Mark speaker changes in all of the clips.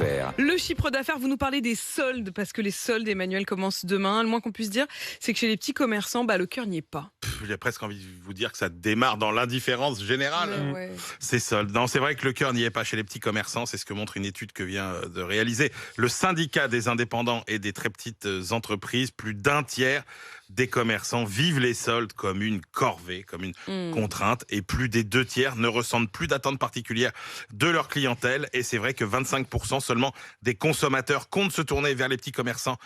Speaker 1: d'affaires.
Speaker 2: Le chiffre d'affaires, vous nous parlez des soldes, parce que les soldes, Emmanuel, commencent demain. Le moins qu'on puisse dire, c'est que chez les petits commerçants, le cœur n'y est pas.
Speaker 3: J'ai presque envie de vous dire que ça démarre dans l'indifférence générale.
Speaker 2: Mais ouais.
Speaker 3: C'est soldes. Non, c'est vrai que le cœur n'y est pas chez les petits commerçants. C'est ce que montre une étude que vient de réaliser le syndicat des indépendants et des très petites entreprises. Plus d'un tiers des commerçants vivent les soldes comme une corvée, comme une contrainte. Et plus des 2 tiers ne ressentent plus d'attente particulière de leur clientèle. Et c'est vrai que 25% seulement des consommateurs comptent se tourner vers les petits commerçants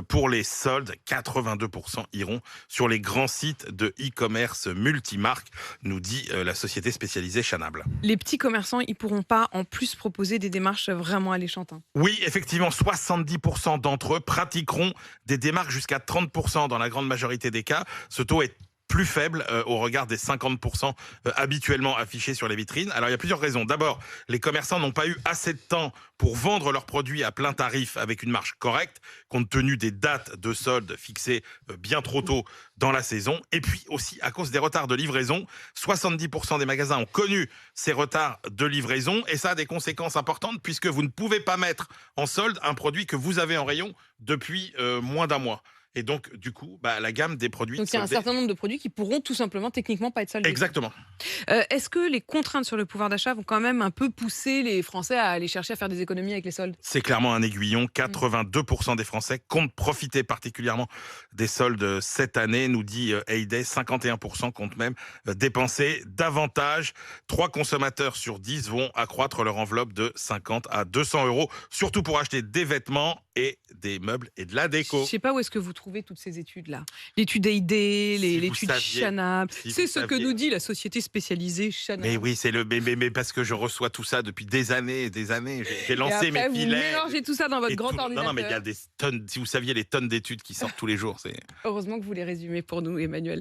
Speaker 3: pour les soldes. 82% iront sur les grands sites de e-commerce multimarques, nous dit la société spécialisée Chanable.
Speaker 2: Les petits commerçants, ils pourront pas en plus proposer des démarches vraiment alléchantes.
Speaker 3: Oui, effectivement, 70% d'entre eux pratiqueront des démarches jusqu'à 30% dans la grande majorité des cas. Ce taux est plus faible au regard des 50% habituellement affichés sur les vitrines. Alors, il y a plusieurs raisons. D'abord, les commerçants n'ont pas eu assez de temps pour vendre leurs produits à plein tarif avec une marge correcte, compte tenu des dates de solde fixées bien trop tôt dans la saison. Et puis aussi, à cause des retards de livraison, 70% des magasins ont connu ces retards de livraison. Et ça a des conséquences importantes puisque vous ne pouvez pas mettre en solde un produit que vous avez en rayon depuis moins d'un mois. Et donc, du coup, la gamme des produits...
Speaker 2: Donc, il y a un certain nombre de produits qui pourront tout simplement, techniquement, pas être soldés.
Speaker 3: Exactement.
Speaker 2: Est-ce que les contraintes sur le pouvoir d'achat vont quand même un peu pousser les Français à aller chercher à faire des économies avec les soldes ?
Speaker 3: C'est clairement un aiguillon. 82% des Français comptent profiter particulièrement des soldes cette année, nous dit Heyday. 51% comptent même dépenser davantage. 3 consommateurs sur 10 vont accroître leur enveloppe de 50 à 200 euros, surtout pour acheter des vêtements et des meubles et de la déco.
Speaker 2: Je sais pas où est-ce que vous trouvez toutes ces études-là. L'étude Heyday, l'étude Chanable. C'est ce que nous dit la société spécialisée Chanable.
Speaker 3: Mais oui, c'est mais parce que je reçois tout ça depuis des années et des années. J'ai lancé mes filets.
Speaker 2: Vous mélangez tout ça dans votre grand ordinateur.
Speaker 3: Non, mais il y a des tonnes. Si vous saviez les tonnes d'études qui sortent tous les jours, c'est.
Speaker 2: Heureusement que vous les résumez pour nous, Emmanuel.